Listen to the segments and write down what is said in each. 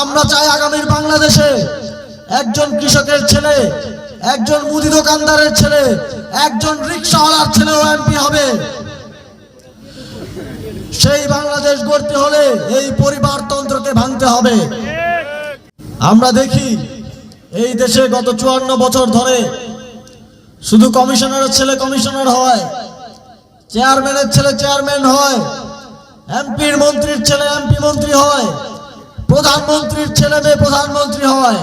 আমরা চাই আগামীর বাংলাদেশে একজন কৃষকের ছেলে, একজন মুদি দোকানদারের ছেলে, একজন রিকশাওয়ালার ছেলেও এমপি হবে। সেই বাংলাদেশ গড়তে হলে এই পরিবারতন্ত্রকে ভাঙতে হবে। আমরা দেখি এই দেশে গত 54 বছর ধরে শুধু কমিশনারের ছেলে কমিশনার হয়, চেয়ারম্যানের ছেলে চেয়ারম্যান হয়, এমপির মন্ত্রীর ছেলে এমপি মন্ত্রী হয়, প্রধানমন্ত্রীর ছেলে মেয়ে প্রধানমন্ত্রী হয়।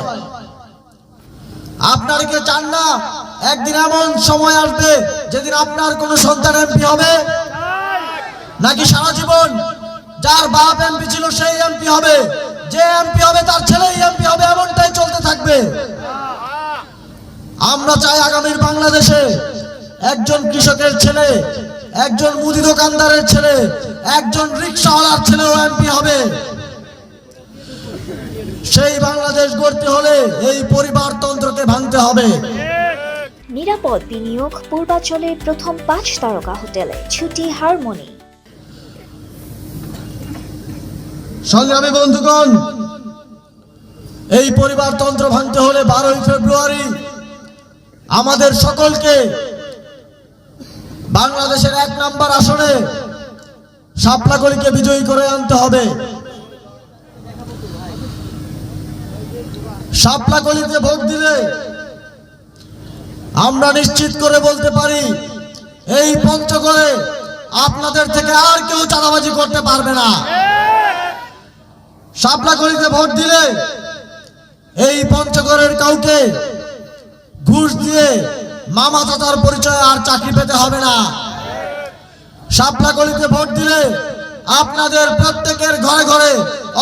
আপনারা কি চান না একদিন এমন সময় আসবে যেদিন আপনার কোনো সন্তান এমপি হবে? নাকি সারা জীবন যার বাপ এমপি ছিল সেই এমপি হবে, যে এমপি হবে তার ছেলেই এমপি হবে, এমনটাই চলতে থাকবে? আমরা চাই আগামীর বাংলাদেশে একজন কৃষকের ছেলে, একজন মুদি দোকানদারের ছেলে, একজন রিকশাওয়ালার ছেলেও এমপি হবে। সেই বাংলাদেশ গড়তে হলে এই পরিবারতন্ত্রকে ভাঙতে হবে। নিরাপদ বিনিয়োগ পূর্বাঞ্চলের প্রথম 5 তারকা হোটেলে ছুটি হারমোনি। সংগ্রামী বন্ধুগণ, এই পরিবারতন্ত্র ভাঙতে হলে 12ই ফেব্রুয়ারি আমাদের সকলকে বাংলাদেশের 1 নম্বর আসনে শাপলাকলিকে বিজয়ী করে আনতে হবে। শাপলাকলিতে ভোট দিলে আমরা নিশ্চিত করে বলতে পারি এই পঞ্চগড়ে আপনাদের থেকে আর কেউ চাঁদাবাজি করতে পারবে না। শাপলাকলিতে ভোট দিলে এই পঞ্চগড়ের কাউকে ঘুষ দিয়ে মামা চাচার পরিচয়ে আর চাকরি পেতে হবে না। শাপলাকলিতে ভোট দিলে আপনাদের প্রত্যেকের ঘরে ঘরে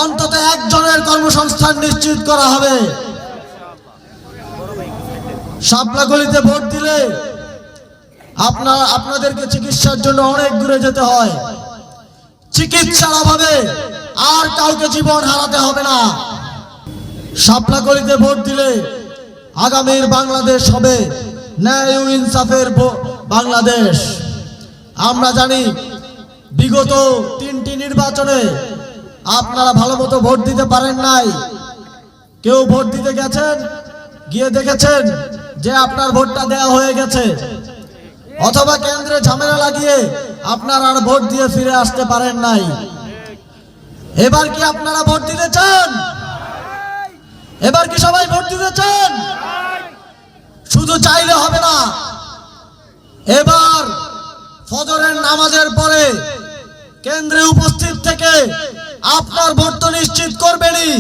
অন্তত একজনের কর্মসংস্থান নিশ্চিত করা হবে। শাপলাকলিতে ভোট দিলে আপনাদেরকে চিকিৎসার জন্য অনেক দূরে যেতে হয়। চিকিৎসার অভাবে আর কাউকে জীবন হারাতে হবে না। শাপলাকলিতে ভোট দিলে আগামীর বাংলাদেশ হবে ন্যায় ও ইনসাফের বাংলাদেশ। আমরা জানি বিগত 3টি নির্বাচনে আপনারা ভালো মতো ভোট দিতে পারেন নাই। কেউ ভোট দিতে গেছেন, গিয়ে দেখেছেন যে আপনার ভোটটা দেয়া হয়ে গেছে, অথবা কেন্দ্রে ঝামেলা লাগিয়ে আপনারা আর ভোট দিয়ে ফিরে আসতে পারেন নাই। এবার কি আপনারা ভোট দিতে চান? এবার কি সবাই ভোট দিতে চান? শুধু চাইলে হবে না, এবার ফজরের নামাজের পরে কেন্দ্রে উপস্থিত থেকে আপনার ভোট তো নিশ্চিত করবেনই,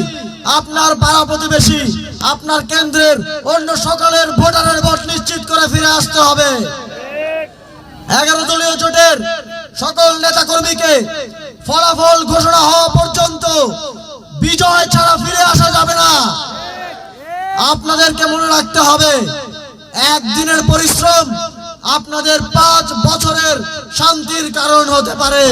আপনার পাড়া প্রতিবেশী, আপনার কেন্দ্রের অন্য সকলের ভোটারের ভোট নিশ্চিত করে ফিরে আসতে হবে। 11 দলীয় জোটের সকল নেতা কর্মীকে ফলাফল ঘোষণা হওয়া পর্যন্ত বিজয় ছাড়া ফিরে আসা যাবে না। আপনাদেরকে মনে রাখতে হবে, একদিনের পরিশ্রম আপনাদের 5 বছরের শান্তির কারণ হতে পারে।